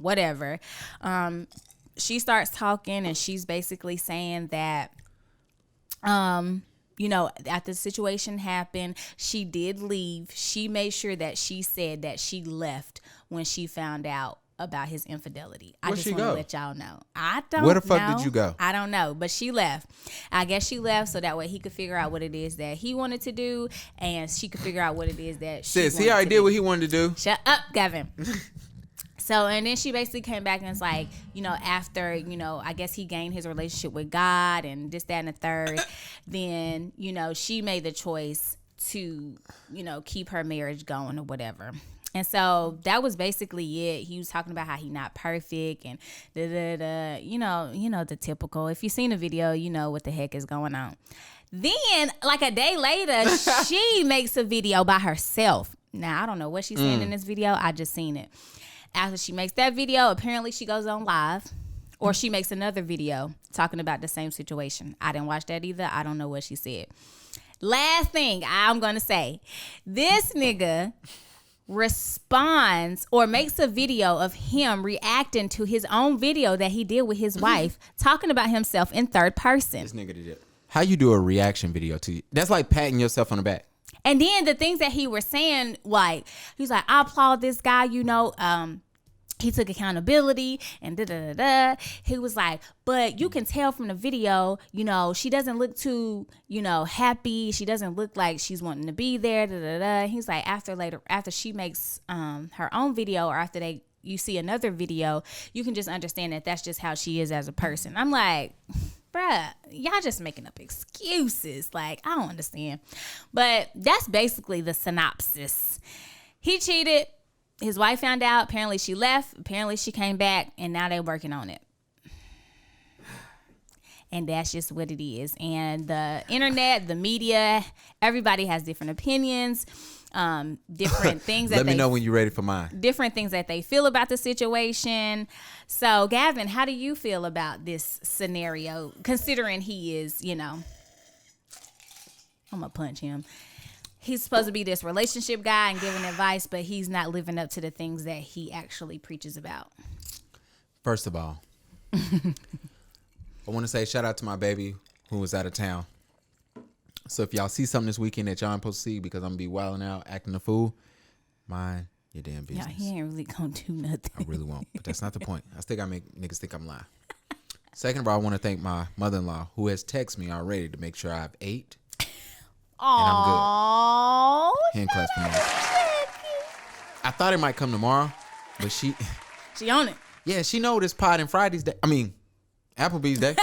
whatever. She starts talking and she's basically saying that, you know, after the situation happened, she did leave. She made sure that she said that she left when she found out about his infidelity. I just want to let y'all know. I don't know. Where the fuck did you go? I don't know, but she left. I guess she left so that way he could figure out what it is that he wanted to do, and she could figure out what it is that she Sis, he already did what he wanted to do. Shut up, Gavin. So, and then she basically came back and it's like, you know, after, you know, I guess he gained his relationship with God and this, that, and the third, then, you know, she made the choice to, you know, keep her marriage going or whatever. And so that was basically it. He was talking about how he not perfect and you know, the typical. If you've seen the video, you know what the heck is going on. Then, like a day later, she makes a video by herself. Now, I don't know what she's saying in this video. I just seen it. After she makes that video, apparently she goes on live, or she makes another video talking about the same situation. I didn't watch that either. I don't know what she said. Last thing I'm going to say, this nigga responds or makes a video of him reacting to his own video that he did with his wife, talking about himself in third person. This nigga did it. How you do a reaction video to you? That's like patting yourself on the back. And then the things that he was saying, like, he's like, I applaud this guy, you know, he took accountability and da-da-da-da. He was like, but you can tell from the video, you know, she doesn't look too, you know, happy. She doesn't look like she's wanting to be there, da-da-da. He's like, after she makes her own video, or after you see another video, you can just understand that that's just how she is as a person. I'm like, bruh, y'all just making up excuses. Like, I don't understand. But that's basically the synopsis. He cheated. His wife found out. Apparently she left. Apparently she came back. And now they're working on it. And that's just what it is. And the internet, the media, everybody has different opinions. Different things that Let me know when you're ready for mine. Different things that they feel about the situation. So, Gavin, how do you feel about this scenario, considering he is, you know, I'm gonna punch him. He's supposed to be this relationship guy and giving advice, but he's not living up to the things that he actually preaches about. First of all, I want to say shout out to my baby who was out of town. So if y'all see something this weekend that y'all ain't supposed to see because I'm going to be wilding out, acting a fool, mind your damn business. Yeah, he ain't really going to do nothing. I really won't. But that's not the point. I think I make niggas think I'm lying. Second of all, I want to thank my mother-in-law who has texted me already to make sure I've ate. Aww. And I'm good. Hand clap for me. I thought it might come tomorrow, but she on it. Yeah, she know this Pod and Fridays day. I mean, Applebee's day.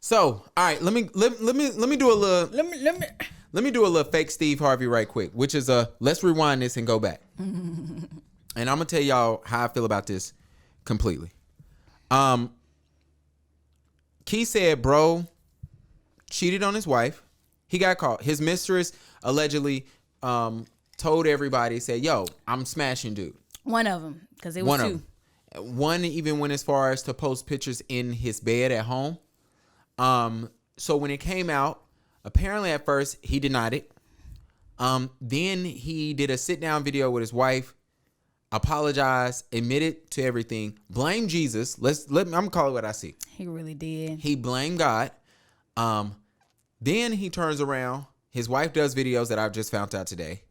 So, all right, let me do a little fake Steve Harvey right quick, which is let's rewind this and go back. And I'm gonna tell y'all how I feel about this completely. Key said, bro cheated on his wife. He got caught. His mistress allegedly told everybody, said, yo, I'm smashing dude. One of them, because it was two. One even went as far as to post pictures in his bed at home. So when it came out, apparently at first he denied it. Then he did a sit down video with his wife, apologized, admitted to everything, blamed Jesus. I'm gonna call it what I see. He really did. He blamed God. Then he turns around. His wife does videos that I've just found out today.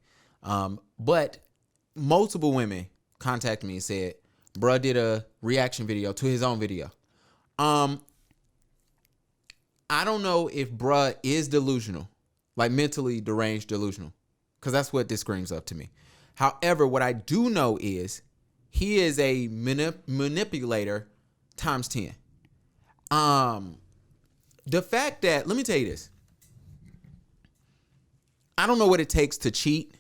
But multiple women contacted me and said, bruh did a reaction video to his own video. I don't know if bruh is delusional, like mentally deranged delusional, because that's what this screams up to me. However, what I do know is he is a manipulator times 10. The fact that, let me tell you this. I don't know what it takes to cheat.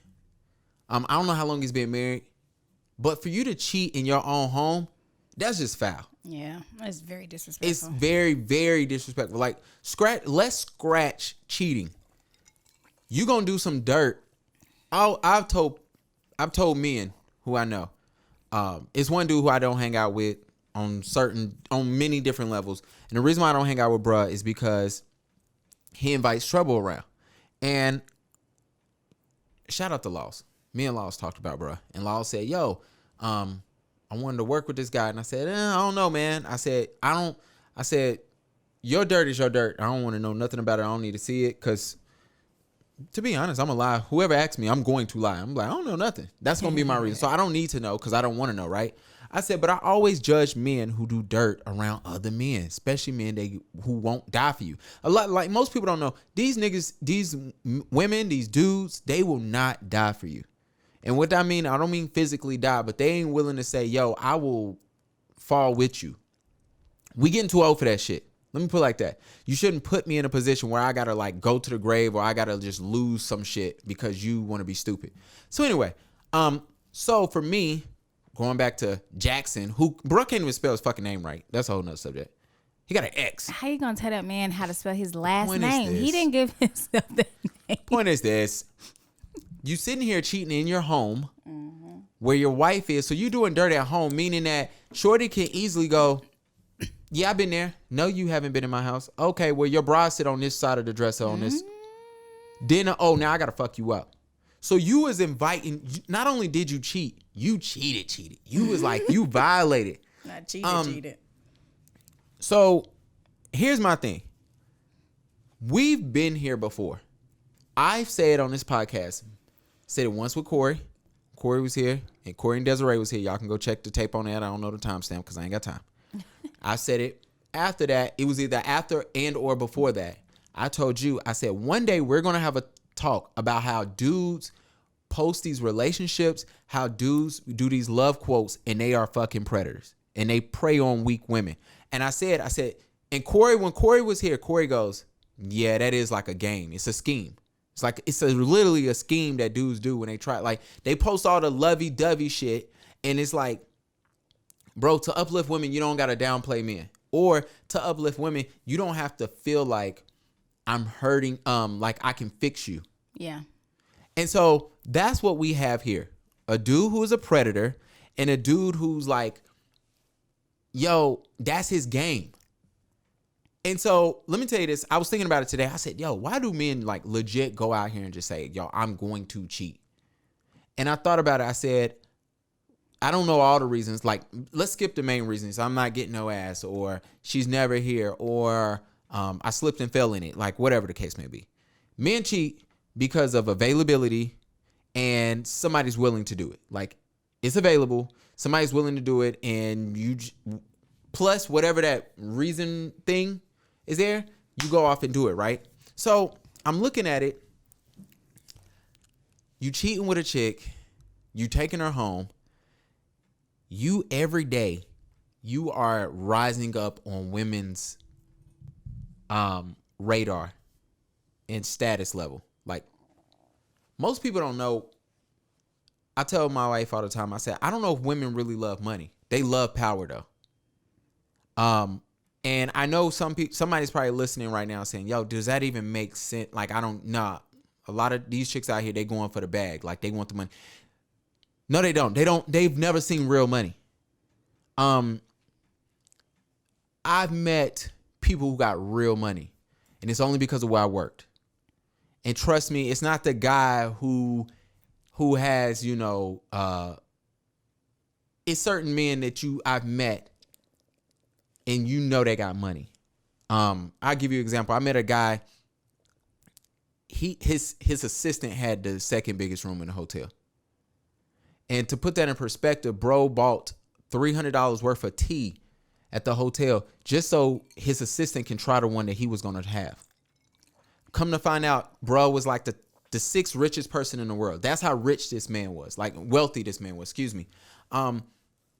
I don't know how long he's been married, but for you to cheat in your own home, that's just foul. Yeah, it's very disrespectful. It's very, very disrespectful. Like, let's scratch cheating. You gonna do some dirt. I've told men who I know. It's one dude who I don't hang out with on many different levels. And the reason why I don't hang out with bruh is because he invites trouble around. And shout out to Laws. Me and Laws talked about bruh. And Laws said, yo, I wanted to work with this guy. And I said, I don't know, man. I said, your dirt is your dirt. I don't want to know nothing about it. I don't need to see it. Because to be honest, I'm going to lie. Whoever asks me, I'm going to lie. I'm like, I don't know nothing. That's going to be my reason. So I don't need to know because I don't want to know, right? I said, but I always judge men who do dirt around other men, especially men who won't die for you. A lot, like most people don't know, these niggas, these women, these dudes, they will not die for you. And what I mean, I don't mean physically die, but they ain't willing to say, yo, I will fall with you. We getting too old for that shit. Let me put it like that. You shouldn't put me in a position where I got to like go to the grave or I got to just lose some shit because you want to be stupid. So anyway, so for me, going back to Jaxn, who bro can't even spell his fucking name right. That's a whole nother subject. He got an X. How you gonna tell that man how to spell his last name? He didn't give himself that name. Point is this. You sitting here cheating in your home where your wife is. So you doing dirt at home, meaning that Shorty can easily go, yeah, I've been there. No, you haven't been in my house. Okay, well, your bra sit on this side of the dresser on this. Then, oh, now I got to fuck you up. So you was inviting, not only did you cheat, you cheated. You was like, you violated. Not cheated. So here's my thing. We've been here before. I've said on this podcast, said it once with Corey. Corey was here, and Corey and Desiree was here. Y'all can go check the tape on that. I don't know the timestamp because I ain't got time. I said it after that. It was either after and or before that. I told you, I said, one day we're going to have a talk about how dudes post these relationships, how dudes do these love quotes, and they are fucking predators, and they prey on weak women. And I said, and Corey, when Corey was here, Corey goes, yeah, that is like a game. It's a scheme. It's like, literally a scheme that dudes do when they try, like they post all the lovey-dovey shit. And it's like, bro, to uplift women, you don't got to downplay men, or to uplift women, you don't have to feel like I'm hurting, like I can fix you. Yeah. And so that's what we have here. A dude who is a predator and a dude who's like, yo, that's his game. And so let me tell you this. I was thinking about it today. I said, yo, why do men like legit go out here and just say, yo, I'm going to cheat? And I thought about it. I said, I don't know all the reasons. Like, let's skip the main reasons. I'm not getting no ass, or she's never here, or I slipped and fell in it. Like, whatever the case may be. Men cheat because of availability and somebody's willing to do it. Like, it's available. Somebody's willing to do it. And you, plus whatever that reason thing is there, you go off and do it, right? So I'm looking at it. You cheating with a chick. You taking her home. You every day, you are rising up on women's radar and status level. Like, most people don't know. I tell my wife all the time, I said, I don't know if women really love money. They love power though. And I know somebody's probably listening right now saying, yo, does that even make sense? Like, I don't know. A lot of these chicks out here, they going for the bag. Like, they want the money. No, they don't. They've never seen real money. I've met people who got real money, and it's only because of where I worked. And trust me, it's not the guy who has, it's certain men that I've met and they got money. I'll give you an example. I met a guy, his assistant had the second biggest room in the hotel. And to put that in perspective, bro bought $300 worth of tea at the hotel just so his assistant can try the one that he was going to have. Come to find out, bro was like the sixth richest person in the world. That's how rich this man was, like wealthy this man was, excuse me.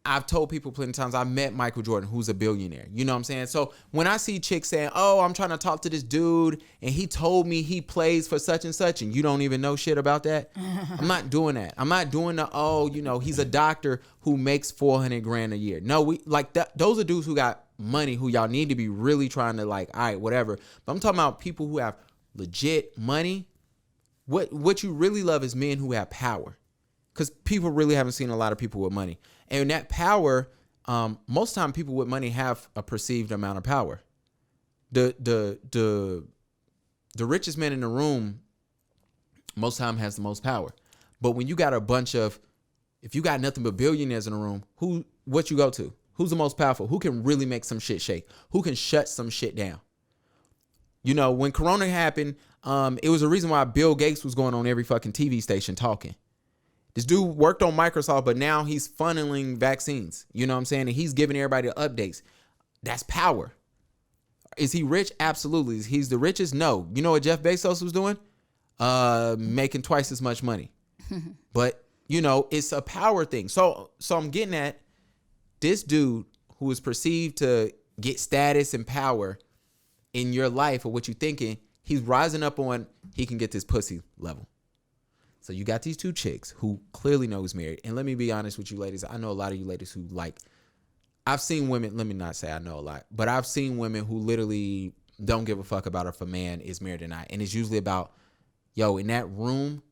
I've told people plenty of times, I met Michael Jordan, who's a billionaire. You know what I'm saying? So when I see chicks saying, oh, I'm trying to talk to this dude and he told me he plays for such and such and you don't even know shit about that. I'm not doing that. I'm not doing he's a doctor who makes $400,000 a year. No, we like that. Those are dudes who got money who y'all need to be really trying to like, all right, whatever. But I'm talking about people who have legit money. What you really love is men who have power. Because people really haven't seen a lot of people with money. And that power, most time people with money have a perceived amount of power. The richest man in the room most time has the most power. But when you got a bunch of If you got nothing but billionaires in the room, what you go to? Who's the most powerful? Who can really make some shit shake? Who can shut some shit down? You know, when Corona happened, it was a reason why Bill Gates was going on every fucking TV station talking. This dude worked on Microsoft, but now he's funneling vaccines. You know what I'm saying? And he's giving everybody updates. That's power. Is he rich? Absolutely. He's the richest? No. You know what Jeff Bezos was doing? Making twice as much money. But, you know, it's a power thing. So I'm getting at this dude who is perceived to get status and power in your life or what you thinking, he's rising up on he can get this pussy level. So you got these two chicks who clearly know he's married. And let me be honest with you ladies. I know a lot of you ladies who like, I've seen women, let me not say I know a lot, but I've seen women who literally don't give a fuck about if a man is married or not. And it's usually about, yo, in that room,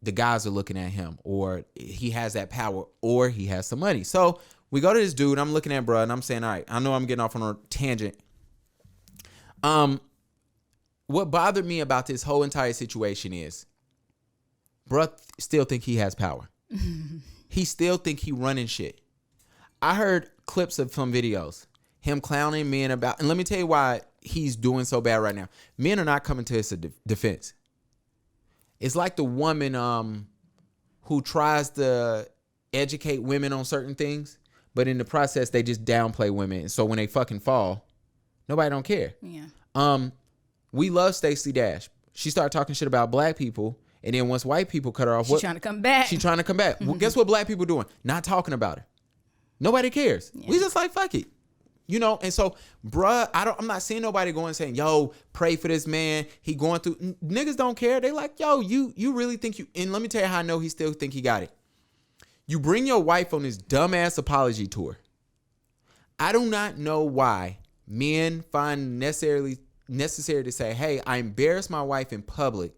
the guys are looking at him, or he has that power, or he has some money. So we go to this dude, I'm looking at bruh, and I'm saying, all right, I know I'm getting off on a tangent. What bothered me about this whole entire situation is, bruh still think he has power. He still think he running shit. I heard clips of some videos, him clowning men about, and let me tell you why he's doing so bad right now. Men are not coming to his defense. It's like the woman who tries to educate women on certain things, but in the process, they just downplay women. So when they fucking fall, nobody don't care. Yeah. We love Stacey Dash. She started talking shit about black people, and then once white people cut her off, She's trying to come back. She's trying to come back. Well, guess what black people doing? Not talking about her. Nobody cares. Yeah. We just like, fuck it. You know, and so, bruh, I'm not seeing nobody going saying, yo, pray for this man. He going through. Niggas don't care. They like, yo, you really think you, and let me tell you how I know he still think he got it. You bring your wife on this dumbass apology tour. I do not know why men find necessary to say, hey, I embarrassed my wife in public,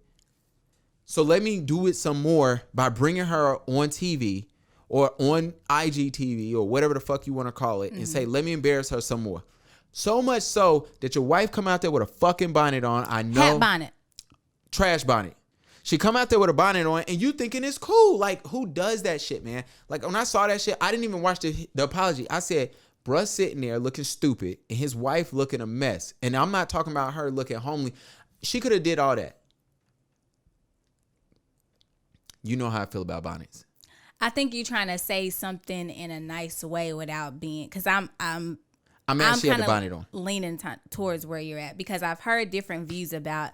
so let me do it some more by bringing her on TV or on IGTV or whatever the fuck you want to call it, and say, let me embarrass her some more. So much so that your wife come out there with a fucking bonnet on. I know. Hat bonnet. Trash bonnet. She come out there with a bonnet on, and you thinking it's cool. Like, who does that shit, man? Like, when I saw that shit, I didn't even watch the apology. I said, bruh sitting there looking stupid, and his wife looking a mess. And I'm not talking about her looking homely. She could have did all that. You know how I feel about bonnets. I think you're trying to say something in a nice way without being, because I'm mad she had the bonnet on. Leaning towards where you're at, because I've heard different views about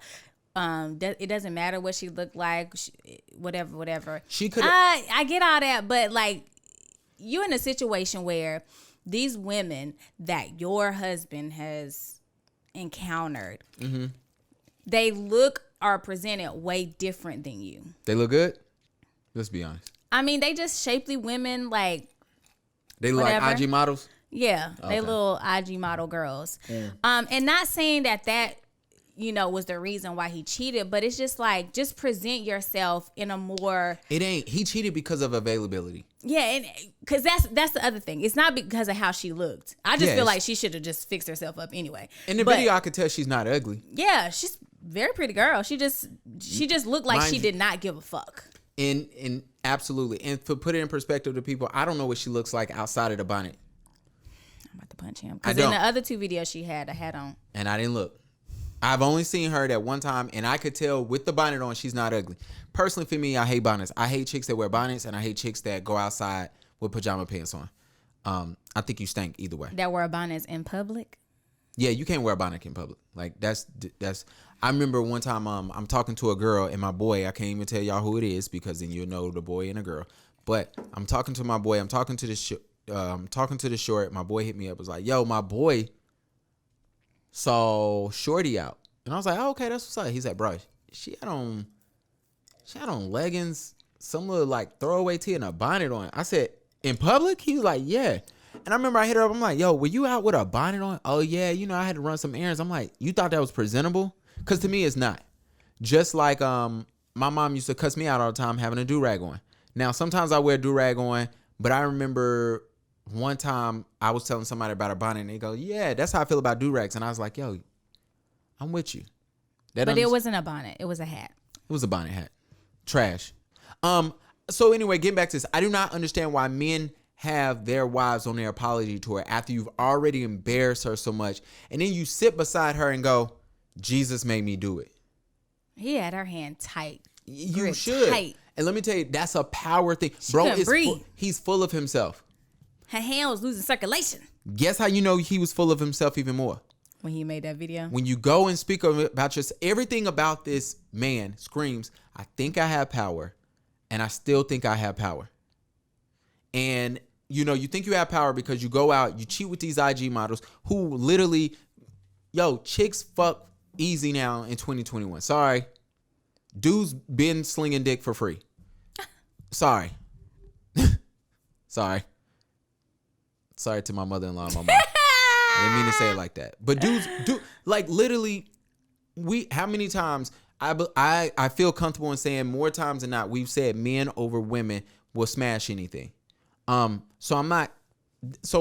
it doesn't matter what she looked like, whatever. She could. I get all that, but like, you're in a situation where these women that your husband has encountered, they look or presented way different than you. They look good? Let's be honest. I mean, they just shapely women, like, they look whatever. like IG models? Yeah, Okay. they little IG model girls. Yeah. And not saying that, you know, was the reason why he cheated, but it's just like, just present yourself in a more... It ain't. He cheated because of availability. Yeah, and because that's the other thing. It's not because of how she looked. I just feel like she should have just fixed herself up anyway. In the video, I could tell she's not ugly. Yeah, she's a very pretty girl. She just looked like she did not give a fuck. And absolutely. And to put it in perspective to people, I don't know what she looks like outside of the bonnet. I'm about to punch him. Because in the other two videos she had a hat on. And I didn't look. I've only seen her that one time, and I could tell with the bonnet on, she's not ugly. Personally, for me, I hate bonnets. I hate chicks that wear bonnets, and I hate chicks that go outside with pajama pants on. I think you stink either way. That wear bonnets in public? Yeah, you can't wear a bonnet in public. Like, that's. I remember one time I'm talking to a girl, and my boy, I can't even tell y'all who it is because then you'll know the boy and the girl. But I'm talking to my boy. I'm talking to the short. My boy hit me up. Was like, yo, my boy saw Shorty out, and I was like, oh, okay, that's what's up. He said, bro, she had on leggings, some little like throwaway tee and a bonnet on. I said, in public? He was like, yeah. And I remember I hit her up. I'm like, yo, were you out with a bonnet on? Oh yeah, you know, I had to run some errands. I'm like, you thought that was presentable? Because to me, it's not. Just like my mom used to cuss me out all the time having a do-rag on. Now, sometimes I wear a do-rag on, but I remember one time I was telling somebody about a bonnet, and they go, yeah, that's how I feel about do-rags. And I was like, yo, I'm with you. But it wasn't a bonnet. It was a hat. It was a bonnet hat. Trash. So anyway, getting back to this, I do not understand why men have their wives on their apology tour after you've already embarrassed her so much, and then you sit beside her and go, Jesus made me do it. He had her hand tight. You should. Tight. And let me tell you, that's a power thing. She couldn't breathe. He's full of himself. Her hand was losing circulation. Guess how you know he was full of himself even more? When he made that video. When you go and speak about everything about this man screams, I think I have power, and I still think I have power. And, you know, you think you have power because you go out, you cheat with these IG models who literally, chicks fuck easy now in 2021. Sorry. Dudes been slinging dick for free. Sorry. Sorry to my mother-in-law and my mom. I didn't mean to say it like that. But dudes, like literally, how many times I feel comfortable in saying more times than not, we've said men over women will smash anything. So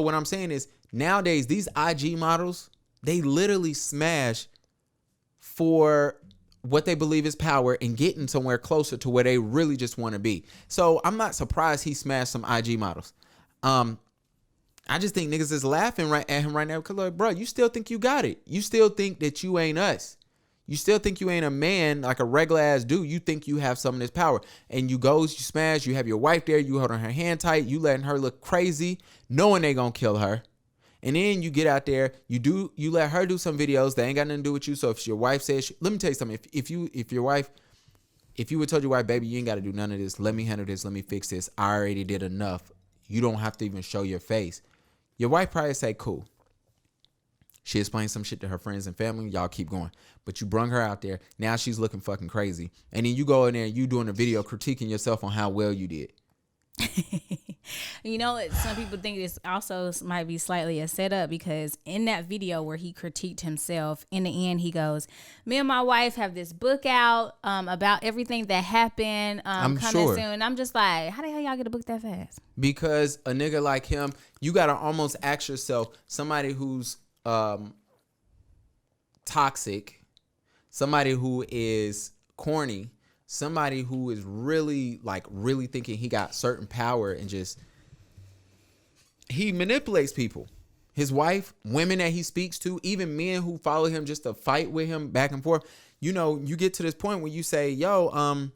what I'm saying is nowadays, these IG models, they literally smash for what they believe is power and getting somewhere closer to where they really just want to be. So I'm not surprised he smashed some IG models. I just think niggas is laughing at him right now because, like, bro, you still think you got it. You still think that you ain't us. You still think you ain't a man, like a regular ass dude. You think you have some of this power. And you smash, you have your wife there, you holding her hand tight, you letting her look crazy, knowing they gonna kill her. And then you get out there, you let her do some videos that ain't got nothing to do with you. So if your wife says, let me tell you something, if you would told your wife, baby, you ain't got to do none of this, let me handle this, let me fix this, I already did enough, you don't have to even show your face, your wife probably say, cool. She explained some shit to her friends and family, y'all keep going. But you brung her out there, now she's looking fucking crazy. And then you go in there and you doing a video critiquing yourself on how well you did. You know, some people think this also might be slightly a setup because in that video where he critiqued himself, in the end he goes, me and my wife have this book out about everything that happened coming soon. And I'm just like, how the hell y'all get a book that fast? Because a nigga like him, you got to almost ask yourself, somebody who's toxic, somebody who is corny, somebody who is really thinking he got certain power and just, he manipulates people. His wife, women that he speaks to, even men who follow him just to fight with him back and forth. You know, you get to this point where you say, how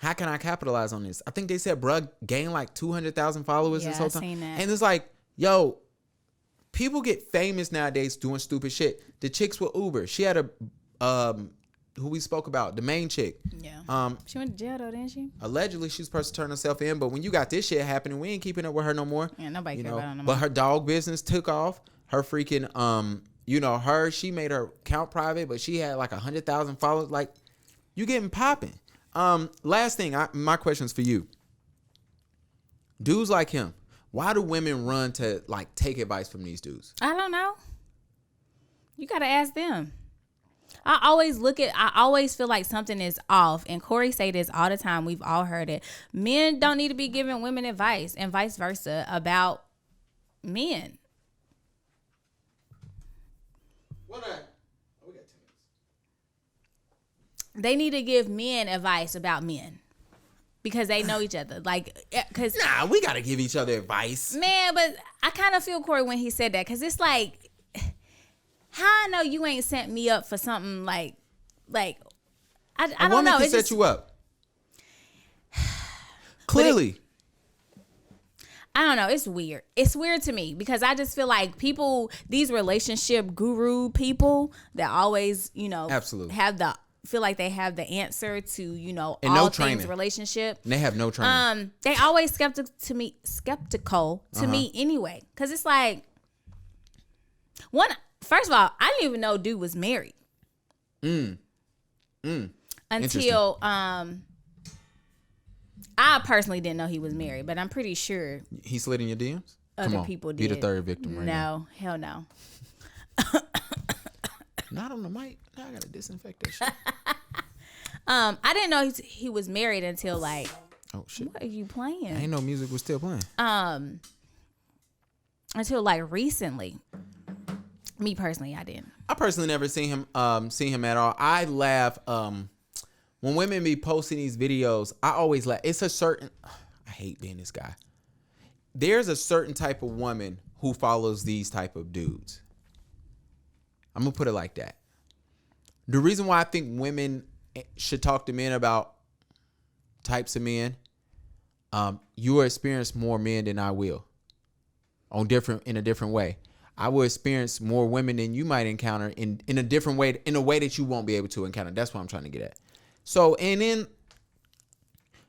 can I capitalize on this? I think they said bruh gained like 200,000 followers this whole time. Seen that. And it's like, people get famous nowadays doing stupid shit. The chicks with Uber. She had a who we spoke about, the main chick. Yeah. She went to jail though, didn't she? Allegedly, she's supposed to turn herself in, but when you got this shit happening, we ain't keeping up with her no more. Yeah, nobody care about her no more. But her dog business took off. Her freaking she made her account private, but she had like 100,000 followers. Like, you getting popping. Last thing, my question's for you. Dudes like him, why do women run to like take advice from these dudes? I don't know. You gotta ask them. I always feel like something is off. And Corey say this all the time. We've all heard it. Men don't need to be giving women advice and vice versa about men. We got 10 minutes. They need to give men advice about men because they know each other. Like, cause we got to give each other advice. Man, but I kind of feel Corey when he said that because it's like, how I know you ain't sent me up for something like I don't know. Can set you up. Clearly. I don't know. It's weird. It's weird to me because I just feel like these relationship guru people that always, absolutely feel like they have the answer to, and all no things training. Relationship. And they have no training. They always skeptical to me anyway. Cause it's like first of all, I didn't even know dude was married. Until I personally didn't know he was married, but I'm pretty sure he slid in your DMs. Other people did. Be the third victim right now. No, hell no. Not on the mic. Now I gotta disinfect that shit. I didn't know he was married until like. Oh shit! What are you playing? I ain't know music was still playing. Until like recently. Me personally, I didn't. I personally never seen him at all. I laugh when women be posting these videos, I always laugh. It's a certain, I hate being this guy. There's a certain type of woman who follows these type of dudes. I'm going to put it like that. The reason why I think women should talk to men about types of men, you will experience more men than I will in a different way. I will experience more women than you might encounter in a different way, in a way that you won't be able to encounter. That's what I'm trying to get at. So, and then,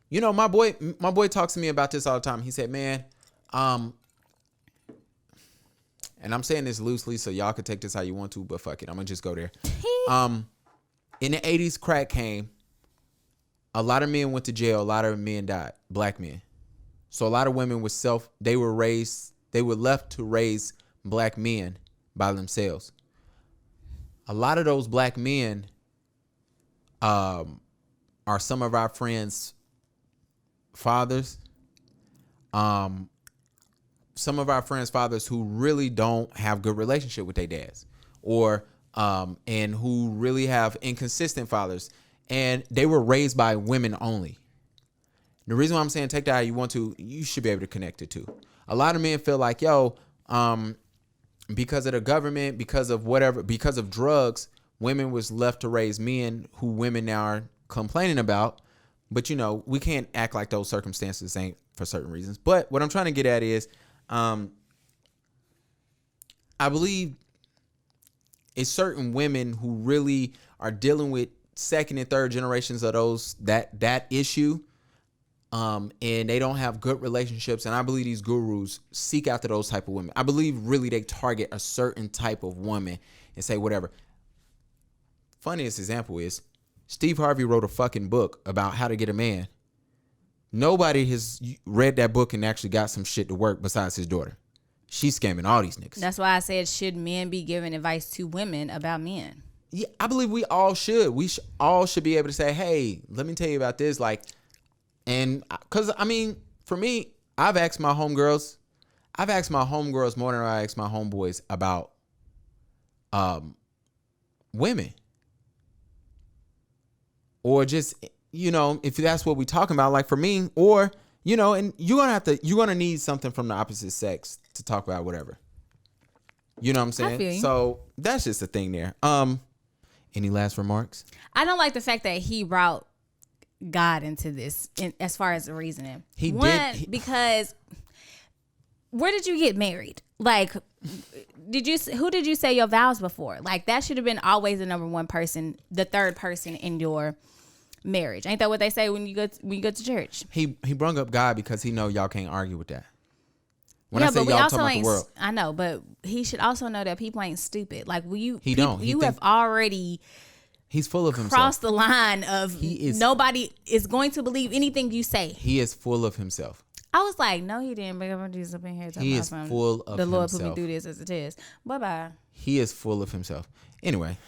you know, my boy talks to me about this all the time. He said, man, and I'm saying this loosely, so y'all can take this how you want to, but fuck it, I'm gonna just go there. In the 80s, crack came. A lot of men went to jail. A lot of men died, black men. So a lot of women they were left to raise black men by themselves. A lot of those black men are some of our friends' fathers. Some of our friends' fathers who really don't have good relationship with their dads, or and who really have inconsistent fathers, and they were raised by women only. The reason why I'm saying take that how you want to, you should be able to connect it to. A lot of men feel like, because of the government, because of whatever, because of drugs, women was left to raise men who women now are complaining about. But, you know, we can't act like those circumstances ain't for certain reasons. But what I'm trying to get at is, I believe it's certain women who really are dealing with second and third generations of that issue. And they don't have good relationships. And I believe these gurus seek after those type of women. I believe really they target a certain type of woman and say whatever. Funniest example is Steve Harvey wrote a fucking book about how to get a man. Nobody has read that book and actually got some shit to work besides his daughter. She's scamming all these niggas. That's why I said, should men be giving advice to women about men? Yeah, I believe we all should. All should be able to say, hey, let me tell you about this. Like, and because, I mean, for me, I've asked my homegirls more than I asked my homeboys about women. Or just, you know, if that's what we're talking about, like for me, or, you know, and you're going to need something from the opposite sex to talk about whatever. You know what I'm saying? I feel you. So that's just a thing there. Any last remarks? I don't like the fact that he brought God into this as far as the reasoning. He did. Because where did you get married? Like, who did you say your vows before? Like, that should have been always the number one person, the third person in your marriage. Ain't that what they say when you go to church? He brung up God because he know y'all can't argue with that. When yeah, I say but we y'all, also talking about ain't. the world. I know, but he should also know that people ain't stupid. Like, you He have already. He's full of himself. Crossed the line of nobody is going to believe anything you say. He is full of himself. I was like, no, he didn't. But I'm just up in here talking He about is something. full of the Lord himself. put me through this as a test. Bye bye. He is full of himself. Anyway.